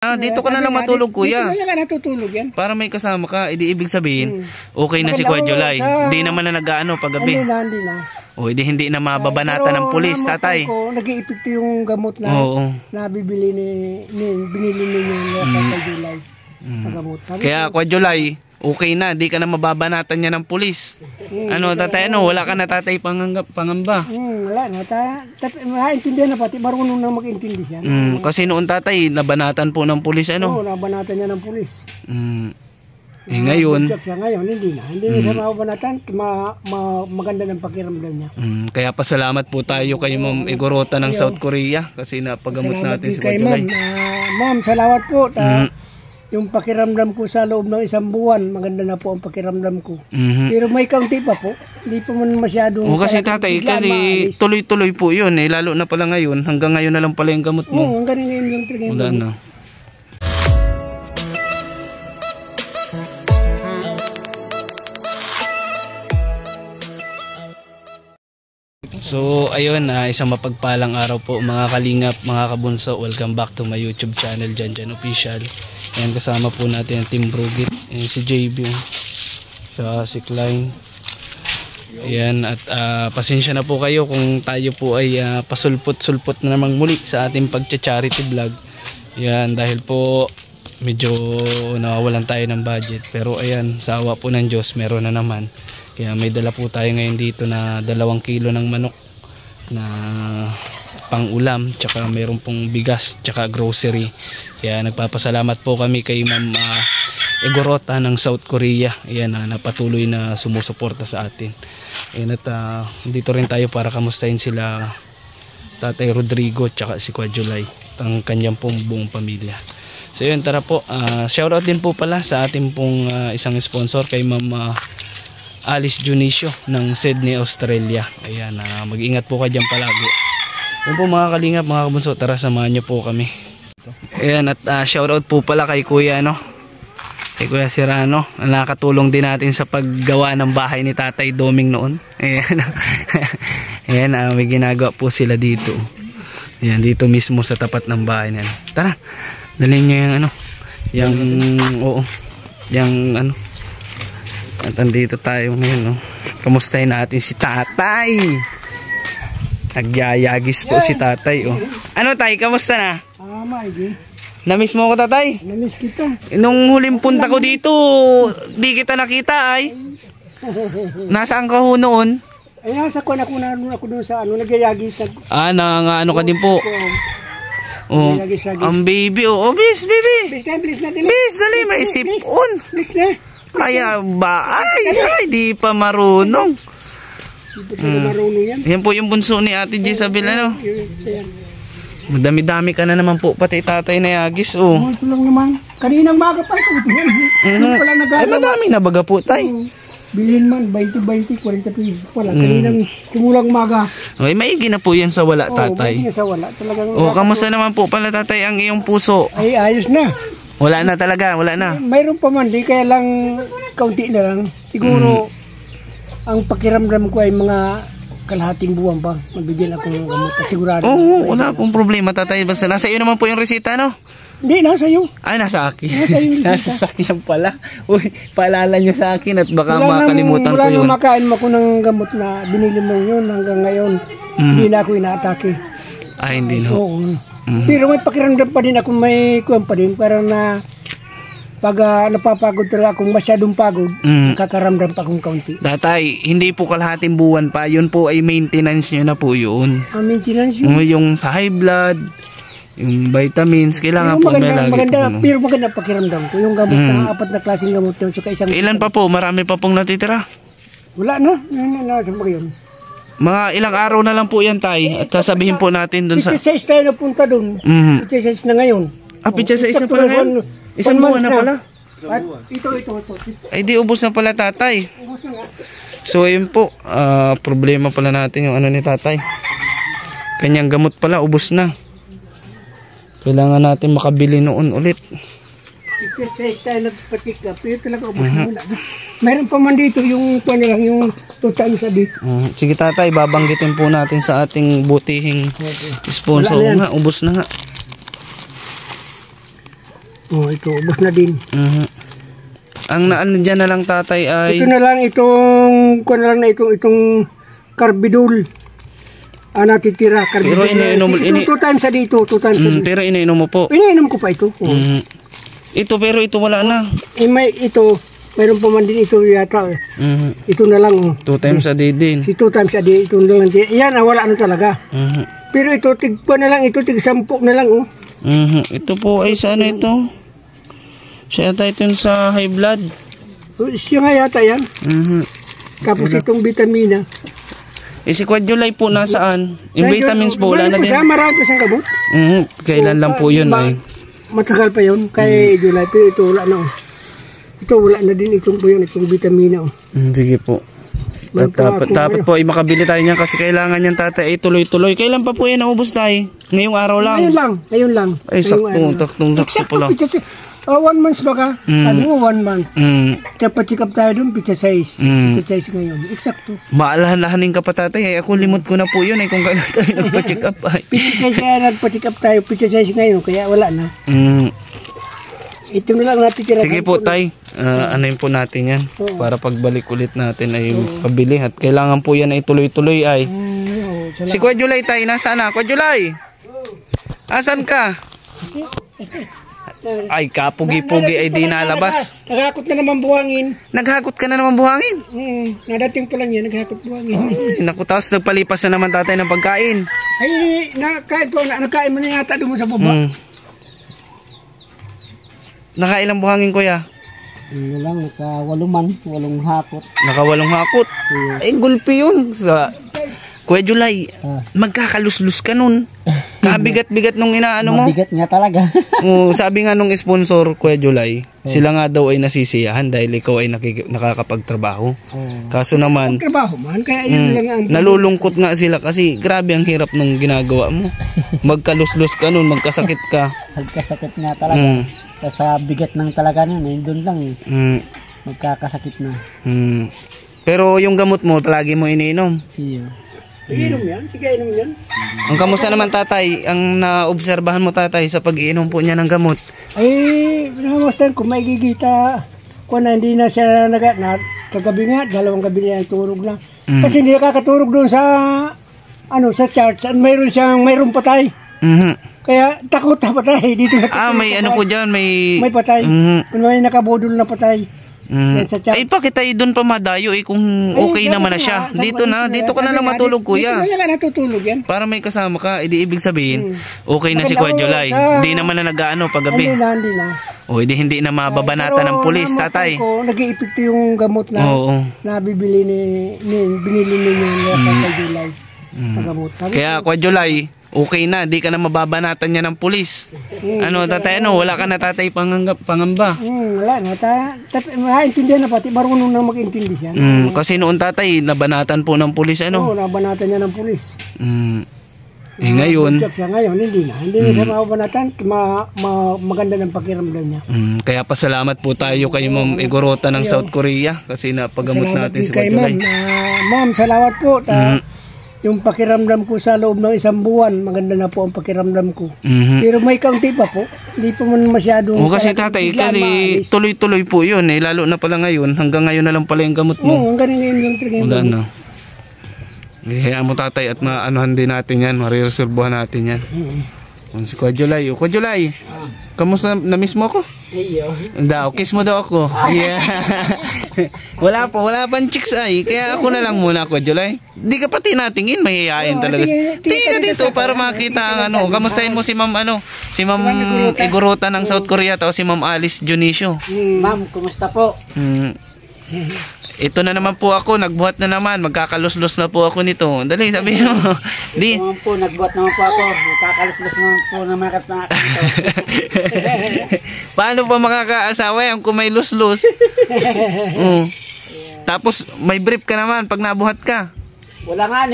Dito ka na lang matulog, kuya. Dito na lang natutulog yan. Para may kasama ka, ibig sabihin, okay na si Kuya July. Hindi naman na nag-ano paggabi. Hindi na. O, hindi na mababanatan ng pulis, tatay. Nag-iipikto yung gamot na nabibili binili ninyo Kuya July. Kaya Kuya July, okay na, di ka na mababanatan niya ng pulis. Tatay, wala ka na tatay pangamba. Wala na, maintindihan na pati, marunong na mag-intindi siya. Kasi noon tatay, nabanatan po ng pulis, Oo, nabanatan niya ng pulis. Ngayon, hindi na siya mababanatan, maganda ng pakiramdam niya. Kaya pasalamat po tayo kay Ma'am Igorota ng South Korea, kasi napagamot natin si Kuya July. Ma'am, salamat po. Yung pakiramdam ko sa loob ng 1 buwan, maganda na po ang pakiramdam ko. Pero may kaunti pa po. Hindi pa man masyadong... kasi tatay, tuloy-tuloy po yun lalo na pala ngayon. Hanggang ngayon na lang pala yung gamot mo. Hanggang ngayon lang talaga yung gamot. Wala na. So ayun, isang mapagpalang araw po mga kalingap, mga kabunso. Welcome back to my YouTube channel, Janjan Official. Ayan, kasama po natin ang Team Brugit. Ayan, si JB, si Klein. Ayan, at pasensya na po kayo kung tayo po ay pasulpot-sulpot na namang muli sa ating pagcha-charity vlog. Ayan, dahil po medyo nawawalan tayo ng budget. Pero ayan, sa awa po ng Diyos, meron na naman. Kaya may dala po tayo ngayon dito na 2 kilo ng manok na pang ulam, tsaka meron pong bigas, tsaka grocery. Kaya nagpapasalamat po kami kay Ma'am Igorota ng South Korea. Ayan, na patuloy na sumusuporta sa atin. Ayan, at dito rin tayo para kamustahin sila Tatay Rodrigo tsaka si Kuya July, ang kanyang pong buong pamilya. So yun, tara po. Shoutout din po pala sa ating pong isang sponsor kay Ma'am Alice Junicio ng Sydney, Australia. Ayan, mag-ingat po kayo dyan palagi. Yan po mga kalingap, mga kabunso, tara samahan nyo po kami. Ayan, at shoutout po pala kay Kuya kay Kuya Serrano, nakatulong din natin sa paggawa ng bahay ni Tatay Doming noon. Ayan. Ayan, may ginagawa po sila dito. Ayan, dito mismo sa tapat ng bahay niyan. Tara, dalhin nyo yung at andito tayo ngayon, kamustahin natin si Tatay. Nagyayagis po si Tatay, Ano tay, kamusta na? Maigi. Namiss mo ako, Tatay? Namiss kita. Nung huling punta ko dito, di kita nakita ay. Nasaan ka ho noon? Ay, nasa ko ako doon sa nagyayagis. Ano ka din po? Ang baby, bis, baby. Bis, dali, may sipon. Bis na. Kaya ba? Ay, di pa marunong. Yan po yung bunso ni Ate Jezabel, Madami-dami ka na naman po, pati Tatay na yagis, Ito lang naman. Kaninang maga pa ito. Ay, madami na baga po, Tay. Bilhin man, 20, 40 pesos pala. Kaninang simulang maga. Okay, maigi na po yan sa wala, Tatay. Maigi na sa wala. Kamusta naman po pala, Tatay, ang iyong puso? Ay, ayos na. Wala na talaga, wala na. Mayroon pa man, di kaya lang kaunti na lang. Siguro, ang pakiramdam ko ay mga kalahating buwan pa. Magbigyan ako ng gamot. Sigurado. Wala pong problema, Tatay. Basta nasa iyo naman po yung resita, no? Hindi, nasa iyo. Ay, nasa akin. Nasa akin pala. Uy, paalala nyo sa akin at baka makalimutan ko yun. Wala nang makain mo ko ng gamot na binili mo yun hanggang ngayon. Hindi na ako inaatake. Ay, hindi no. Oo. Pero may pakiramdam pa din ako, may kuwan pa din. Parang pag napapagod talaga akong masyadong pagod, kakaramdam pa akong kaunti. Tatay, hindi po kalahating buwan pa. Yun po ay maintenance nyo na po yun. Maintenance yun? Yung sa high blood, yung vitamins, kailangan po may lagi po. Pero maganda pakiramdam ko. Yung gamot na 4 na klaseng gamot yun. Ilan pa po? Marami pa pong natitira? Wala na. Nasa mga yun. Mga ilang araw na lang po yan, Tay. At sasabihin po natin dun sa... Pitsa 6 tayo napunta dun. Pitsa 6 na ngayon. Pitsa 6 na pala ngayon? Isang buwan na pala? At ito. Ay, di ubos na pala, Tatay. Ubos na nga. So, ayun po. Problema pala natin yung ni Tatay. Kanyang gamot pala, ubos na. Kailangan natin makabili noon ulit. Pitsa 6 tayo nagpatik ka. Pero talaga ubos na muna. Mayroon pa man dito yung tutaan sa dito. Sige, Tatay, babanggitin po natin sa ating butihing sponsor. Ubos na nga. Oh, ito, ubos na din. Ang naan dyan na lang tatay ay... Ito na lang itong, kuha na lang na itong carbidol. Natitira, carbidol. Pero iniinom... Ito 2 times a day ito, 2 times a day. Pero iniinom mo po. Iniinom ko pa ito. Oh. Ito, pero ito wala na. Mayroon pa man din ito yata. Ito na lang. 2 times a day din. 2 times a day, ito na lang. Yan, wala na talaga. Pero ito, tig-pa na lang, ito tig-10 na lang. Oh. Ito po ay sa ano ito? Siya yata ito sa high blood. Siya nga yata yan. Tapos itong vitamina. Si Quadulay po nasaan? Yung vitamins po wala na din. Marami pa siyang gamot. Kailan lang po yun ay? Matagal pa yun. Kay July. Pero ito wala na. Ito wala na din itong po yun. Itong vitamina. Sige po. Dapat po ay makabili tayo niyan kasi kailangan niyan tatay ay tuloy-tuloy. Kailan pa po yan naubos tayo? Ngayong araw lang? Ngayon lang. Ay saktong pala. 1 month ba ka? Sabi mo 1 month. Dapat check up tayo doon, pizza size. Pizza size ngayon. Eksakto. Maalahan-lahanin ka pa tatay. Ako limot ko na po yun kung kailan tayo nagpa-check up ay. Pizza size kaya nagpa-check up tayo. Pizza size ngayon kaya wala na. Ito na lang natin tira. Sige po tay. Ano po natin yan. Para pagbalik ulit natin ay pabili. At kailangan po yan ay tuloy-tuloy ay. Si Quadulay tay, nasaan na? Quadulay! Asan ka? Ay, kapugi-pugi ay di nalabas. Naghakot na naman buhangin. Naghakot ka na naman buhangin? Nadating pa lang yan, naghakot buhangin. Ay, naku, tapos nagpalipas na naman tatay ng pagkain. Ay, nakain mo na yata doon sa baba. Nakailang buhangin kuya? Ano lang, naka-8 hakot. Naka-8 hakot? Ay, gulpi yun. Sa Kuya July, magkakaluslus ka nun. Kabigat-bigat nung inaano mo. Mabigat nga talaga. Sabi nga nung sponsor, Kuya July, sila nga daw ay nasisiyahan dahil ikaw ay nakakapagtrabaho. Kaso naman, trabaho man, kaya yun lang ang... nalulungkot nga sila kasi grabe ang hirap nung ginagawa mo. Magkaluslus ka nun, magkasakit ka. Magkasakit nga talaga. Sa bigat ng talaga nun, doon lang magkakasakit na. Pero yung gamot mo, palagi mo iniinom? Iyo. Iinom yan? Sige, inom yan. Ang kamusta naman tatay? Ang naobserbahan mo tatay sa pag-iinom po niya ng gamot? Ay, nahamastan ko may gigita. Kung na hindi na siya kagabi nga, 2 gabi niya turog na. Kasi hindi nakakaturog doon sa sa charts. Mayroong patay. Kaya takot na patay. Dito na may ano po dyan, may patay. May nakabodol na patay. Ay bakit tayo doon pa madayo kung okay naman na siya. Dito ka na lang matulog kuya. Dito na natutulog yan. Para may kasama ka, ibig sabihin okay na si Kuya July. Hindi naman na nag-aano paggabi. Hindi na. Hindi na mababanata ng pulis tatay. Nag-iipikto yung gamot na binili niya kay July. Kaya Kuya July, okay na, di ka na mababanatan niya ng pulis. Tatay, wala ka na tatay pangamba. Wala na, maintindihan na pati, marunong na mag-intindi siya. Kasi noon tatay, nabanatan po ng pulis, Oo, nabanatan niya ng pulis. Ngayon, hindi na siya mababanatan, maganda ng pakiramdam niya. Kaya pasalamat po tayo kay Ma'am Igorota ng South Korea, kasi napagamot natin si Kuya July. Ma'am, salamat po. Yung pakiramdam ko sa loob ng 1 buwan, maganda na po ang pakiramdam ko. Pero may kaunti pa po. Hindi pa man masyadong... kasi tatay, tuloy-tuloy po yun lalo na pala ngayon. Hanggang ngayon na lang pala yung gamot mo. Hanggang ngayon lang talaga yung gamot. Hayaan mo tatay at maanuhan din natin yan. Marireserbuhan natin yan. Si Kuya July. Kuya July, kamusta? Na-miss mo ako? Kiss mo daw ako. Yeah. wala pang chicks ay. Kaya ako na lang muna, Kuya July. Di ka pati natingin, mahihayin talaga. Tingin ka dito para makita ang kamustahin mo si Ma'am si Ma'am Igorota ng South Korea o si Ma'am Alice Junicio. Ma'am, kumusta po? Ito na naman po ako, nagbuhat na naman, magkakaluslos na po ako nito. Dali, sabi mo. Naman po, nagbuhat naman po ako, magkakaluslos naman po na Paano pa makakaasawa yan kung may luslos? Tapos, may brief ka naman pag nabuhat ka. Wala nga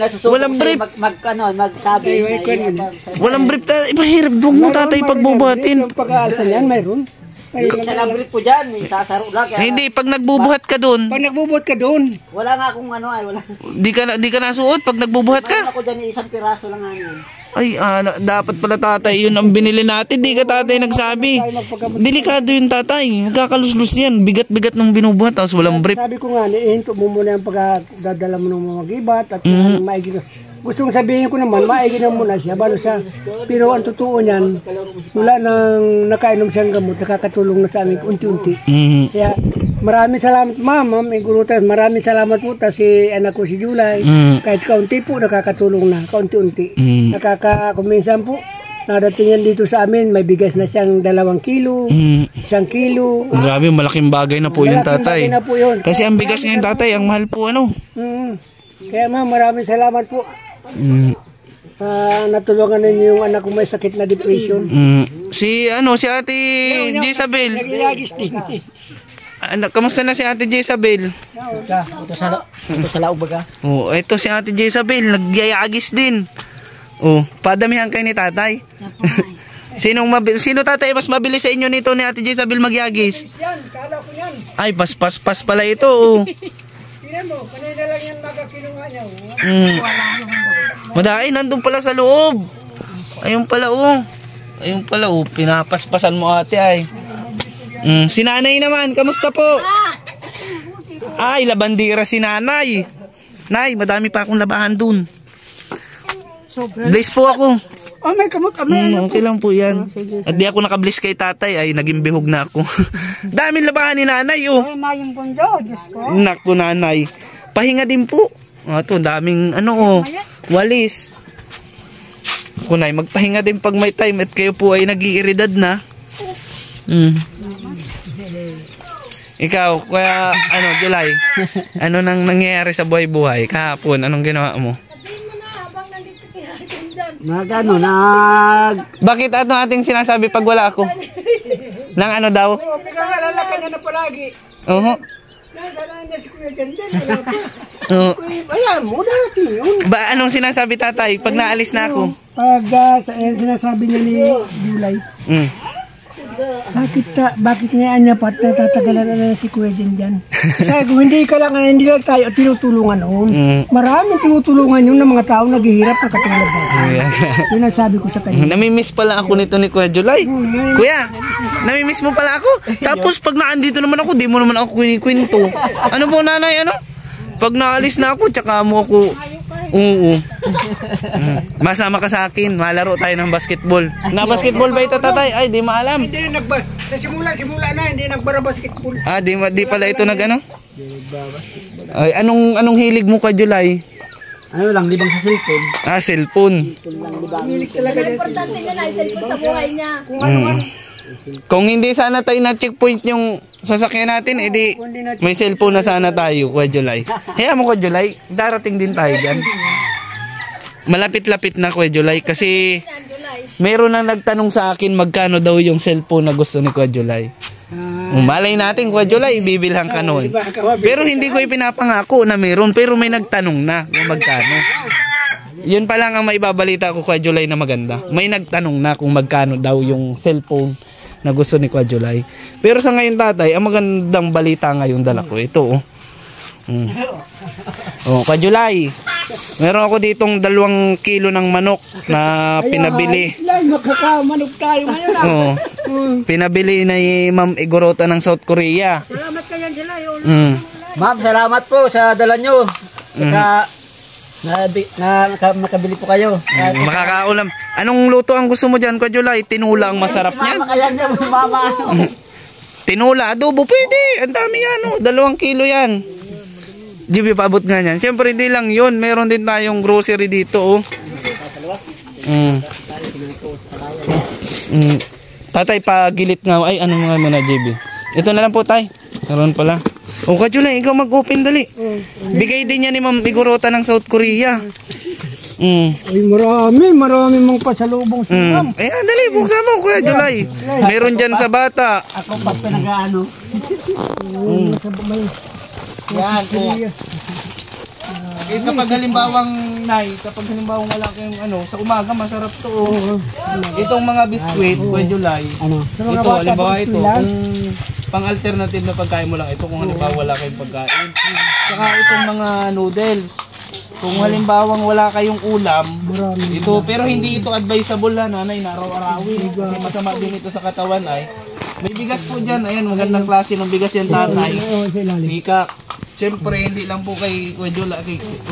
nasusuko walang brief. Magsabi. Walang brief, mahirap mo tatay pagbubuhatin. Pag-aalsa yan, mayroon. Salabrit po dyan, sasaro lang. Hindi, pag nagbubuhat ka doon. Wala nga akong wala. Di ka nasuot pag nagbubuhat ka? Ako dyan, 1 piraso lang nga yun. Ay, dapat pala tatay, yun ang binili natin. Di ka tatay nagsabi. Delikado yun tatay. Magkakaluslus yan. Bigat-bigat nung binubuhat, tapos walang brief. Sabi ko nga, ihinto mo muna yung pagdadala mo ng mga gibat at maigi. Gustong sabihin ko naman, maigi na muna siya. Balo siya. Pero ang totoo niyan, mula nang nakainom siyang gamot, nakakatulong na sa amin unti-unti. Kaya maraming salamat ma'am, Igurutan. Maraming salamat po si anak ko si Julay. Kahit kaunti po nakakatulong na, kaunti-unti. Kuminsan po, nadating yan dito sa amin, may bigas na siyang 2 kilo, 1 kilo. Grabe, malaking bagay na po yun tatay. Malaking bagay na po yun. Kasi ang bigas ngayon tatay, ang mahal po ano. Kaya ma'am, maraming salamat po. Natulungan ninyo yung anak ko may sakit na depression. Si Ate Jezabel. Nagiyagis din. Kamusta na si Ate Jezabel? Ito sa laog baga. Oh, ito si Ate Jezabel, nagyayagis din. Oh, padamihan kayo ni tatay. Sino tatay mas mabilis sa inyo nito ni Ate Jezabel magyagis? Yan, kala ko yan. Ay, pas pala ito. Oh. Tingnan mo, kanina lang yan magakinuha niya. Madai, nandun pala sa loob. Ayun pala oh. Pinapaspasan mo ate ay. Si nanay naman, kamusta po? Ay, labandira si nanay. Nay, madami pa akong labahan dun. Bless po ako. Oh, may kamot kami. Okay lang po yan. At di ako nakabliss kay tatay, ay naging bihog na ako. Daming labahan ni nanay oh. Ay, mayong bundo, Diyos ko. Naku nanay. Pahinga din po. Ito, daming walis. Kunay, magpahinga din pag may time at kayo po ay nag-iiridad na. Ikaw, kaya July, ano nang nangyayari sa buhay-buhay? Kahapon, anong ginawa mo? Bakit ating sinasabi pag wala ako? Nang ano daw? Pinangalala ka na palagi. Oo. Nasaan niya si Kuya Janjan? Ayan mo, darating yun. Anong sinasabi tatay pag naalis na ako? Pag sinasabi niya ni Julay, bakit nga niya pat natatagalan na si Kuya Janjan? Kasi kung hindi tayo tinutulungan noon. Maraming tinutulungan yun ng mga tao naghihirap na katulad natin. Yun ang sabi ko sa kanya. Namimiss pala ako nito ni Kuya Julay. Kuya, namimiss mo pala ako? Tapos pag naandito naman ako, di mo naman ako kwento. Ano po nanay, Pag naalis na ako, tsaka mo ako. Oo. Masama ka sa akin, malaro tayo ng basketball. Na basketball ba ito tatay? Ay, di maalam. Hindi sa simula na, hindi nagbara basketball. Di pala ito Ay, anong hilig mo ka Julay? Ano lang, libang sa cellphone. Cellphone. Hilig talaga niya. Importante niya na cellphone sa buhay niya. Kung hindi sana tayo na-checkpoint yung sasakyan natin, edi may cellphone na sana tayo, Kuya Julay. Kaya mo Kuya Julay, darating din tayo dyan. Malapit-lapit na Kuya Julay kasi meron nang nagtanong sa akin magkano daw yung cellphone na gusto ni Kuya Julay. Malay natin Kuya Julay, bibilhan ka nun. Pero hindi ko ipinapangako na meron, pero may nagtanong na kung magkano. Yun pa lang ang maibabalita ko Kuya Julay na maganda. May nagtanong na kung magkano daw yung cellphone na gusto ni Kuya Julay. Pero sa ngayon tatay, ang magandang balita ngayon dala ko ito Kuya Julay, meron ako ditong 2 kilo ng manok na pinabili. Ay, makakamanok tayo ngayon Pinabili ni Ma'am Igurutan ng South Korea. Salamat kayo sila. Ma'am, salamat po sa dala nyo. Nakabili po kayo. Makakaulam. Anong luto ang gusto mo dyan, Kuya Julay? Tinula ang masarap niyan. Kaya niya, mama. Tinula, adobo, pwede. Ang dami yan, 2 kilo yan. GB, paabot nga yan. Siyempre, hindi lang yun. Meron din tayong grocery dito, Tatay, pagilit nga. Ay, ano mga muna, GB? Ito na lang po, tay. Meron pala. Kuya Julay, ikaw mag-open dali. Bigay din niya ni Ma'am Igurutan ng South Korea. Ay, marami mong pasalubong sa ma'am. Ayan, dali, buksan mo, Kuya Julay. Meron dyan sa bata. Ako pa pinag-ano. Yan po. Kapag halimbawang wala kayong sa umaga masarap to. Itong mga biskwit, Kuya Julay. Ito, halimbawa ito, kung pang-alternative na pagkain mo lang ito kung halimbawa wala kayong pagkain. Saka itong mga noodles. Kung halimbawang wala kayong ulam, Marami. ito, pero hindi ito advisable na nanay na araw-arawin. Kasi masama din ito sa katawan ay. May bigas po dyan. Ayan, magandang klase ng bigas yan tatay. Oo, sa ilalim. Mika. Siyempre, hindi lang po kay Kuya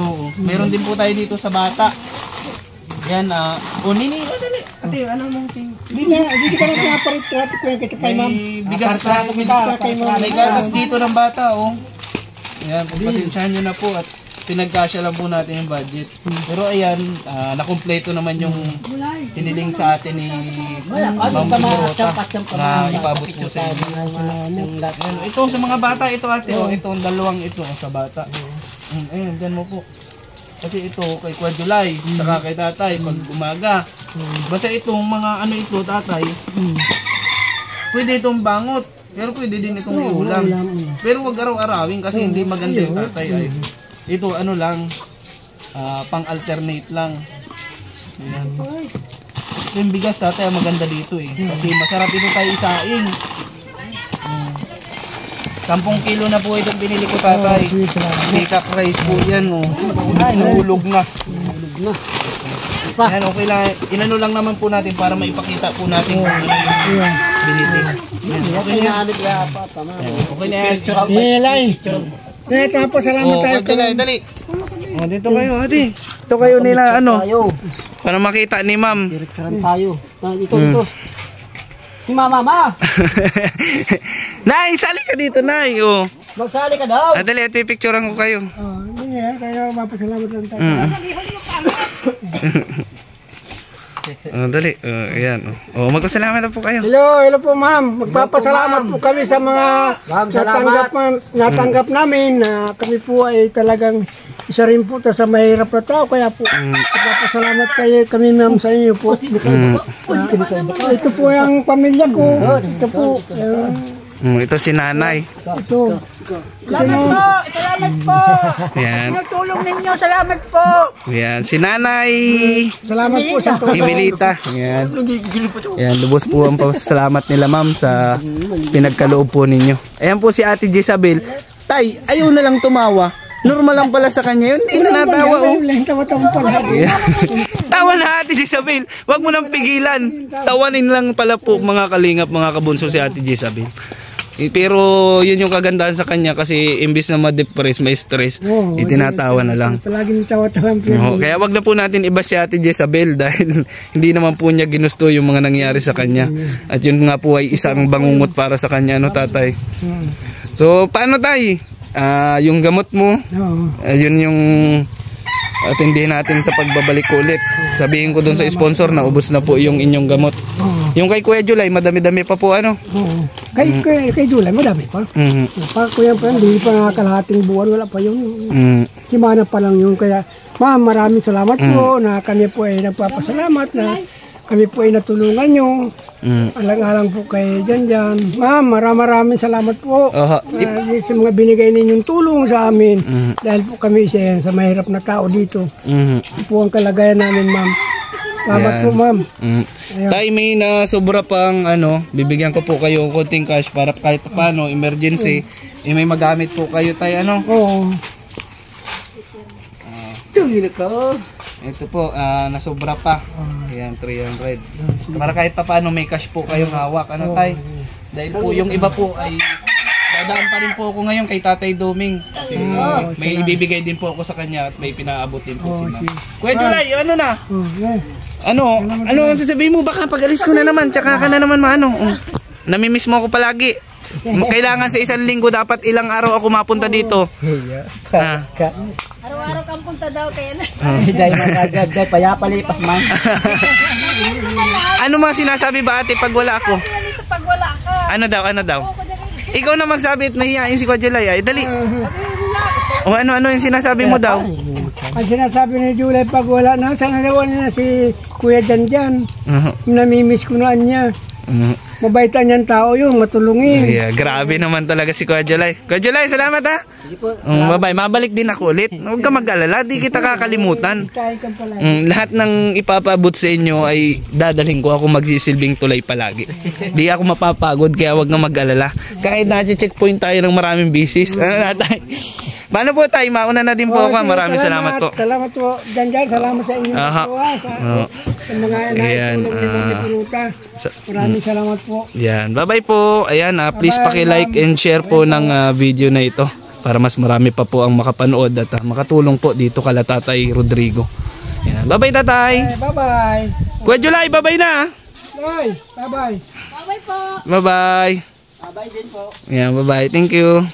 Oo. Meron din po tayo dito sa bata. Yan, nini, dali. Ate, ano mong ting? Hindi ka na pinaparit-trato ko yung kita kay ma'am. May bigas tayo. May gatas dito ng bata, oh. Ayan, pagpasensyahan nyo na po at pinagkasya lang po natin yung budget. Pero ayan, nakumpleto naman yung hiniling sa atin ni Ma'am Dorota na ipabot po sa inyo. Ayan, ito sa mga bata, ito ate, oh, ito ang dalawang ito sa bata. Ayan, dyan mo po. Kasi ito kay Kuya July, saka kay tatay pag umaga. Basta itong mga ano ito tatay, pwede itong bangot, pero pwede din itong iulam. Pero wag araw-arawin kasi hindi maganda yung tatay ay. Ito ano lang, pang-alternate lang. Ayan. Yung bigas tatay maganda dito eh. Kasi masarap ito tayo isaing. 10 kilo na po itong binili ko tatay. Make-up rice po yan oh. Ay, nahulog na. Yan, okay lang. Inano lang naman po natin para maipakita po natin kung ano yung binili. Okay na yan. Okay na yan. Nilay. Ito po, salamat tayo. Dali. Oh, dito kayo, ate. Ito kayo nila, ano. Para makita ni ma'am. Direktaran tayo. Dito. Si Mama. Nay, sali ka dito, Nay. Oh. Magsali ka daw. Dali, ate, picturean ko kayo. Hindi nga, kaya mapasalamat lang tayo. Dali. Ayan. Magpasalamat na po kayo. Hello po ma'am. Magpapasalamat po kami sa mga natanggap namin na kami po ay talagang isa rin po sa mahirap na tao. Kaya po magpapasalamat kayo kami ma'am sa inyo po. Ito po yung pamilya ko. Ito po. Ito si nanay. Ito. Salamat po. Ayan. Tulong ninyo, salamat po. Ayan. Si nanay. Salamat po sa Emilita. Ayan. Ayan. Lubos po ang pasalamat nila ma'am sa pinagkaloob po ninyo. Ayan po si Ate Jezabel. Tay, ayaw na lang tumawa. Normal lang pala sa kanya yun. Hindi na natawa oh. Tawa-tawa pala. Tawa na Ate Jezabel. Huwag mo nang pigilan. Tawanin lang pala po mga kalingap, mga kabunso si Ate Jezabel. Pero yun yung kagandahan sa kanya kasi imbis na ma-depress, may stress, itinatawa na lang. Palaging tawa-tawa. Kaya wag na po natin iba si Ate Jezabel dahil hindi naman po niya ginusto yung mga nangyari sa kanya. At yun nga po ay isang bangungot para sa kanya, no tatay? So paano tay? Yung gamot mo, yun yung atindihin natin sa pagbabalik ko ulit. Sabihin ko dun sa sponsor na ubos na po yung inyong gamot. Yung kay Kuya July, madami-dami pa po ano? Kay July, madami pa. Kuya pa, hindi pa nakakalahating buwan, wala pa yun. Simana pa lang yun. Kaya, ma'am, maraming salamat po na kami po ay nagpapasalamat na kami po ay natulungan nyo. Alang-alang po kay Janjan. Ma'am, maraming salamat po sa mga binigay ninyong tulong sa amin. Dahil po kami sa mahirap na tao dito. Ito po ang kalagayan namin, ma'am. Salamat po, ma'am. Tay, may na sobra pang ano, bibigyan ko po kayo konting cash para kahit paano, emergency, may magamit po kayo tay ano. Oo. Ito po, nasobra pa. Ayan, 300. Para kahit paano may cash po kayong hawak. Ano tay? Dahil po yung iba po ay dadaan pa rin po ako ngayon kay Tatay Doming. Kasi may ibibigay din po ako sa kanya at may pinaabot din po si ma'am. Kuya July, ano na? Ano ang sasabihin mo? Baka pag-alis ko na naman, tsaka ka na naman maano. Namimiss mo ako palagi. Kailangan sa isang linggo dapat ilang araw ako mapunta dito. Araw-araw kang punta daw kaya na. Dahil payapalipas man. Ano mga sinasabi ba ate pag wala ako? Pag wala ka. Ano daw? Ikaw na magsabi at mahihain si Kuya July ay. Dali. O ano yung sinasabi mo daw? Ang sinasabi ni July pag wala na, sana nawan na si Kuya Janjan. Namimiss ko na niya. Mabaitan niyang tao yun, matulungin. Yeah, grabe naman talaga si Kuya July. Kuya July, salamat ha. Bye-bye, mabalik din ako ulit. Huwag ka mag-alala, di kita kakalimutan. Lahat ng ipapabot sa inyo ay dadalhin ko, ako magsisilbing tulay palagi. Di ako mapapagod kaya huwag na mag-alala. Kahit na-checkpoint tayo ng maraming bisis. Paano po tayo? Mauna na din po ako. Okay, Maraming salamat po. Salamat po. Diyan, salamat sa inyong Aha. pagkuha, sa mga Ayan, naitulong ni Mami Piruta. Maraming salamat po. Yan. Bye-bye po. Ayan, please Bye-bye, paki-like and share po ng video na ito para mas marami pa po ang makapanood at makatulong po dito kala Tatay Rodrigo. Yan. Bye-bye, Tatay. Bye-bye. Kuya July, bye-bye na. Bye. Bye-bye. Bye-bye po. Bye-bye. Bye-bye din po. Yan, bye-bye. Thank you.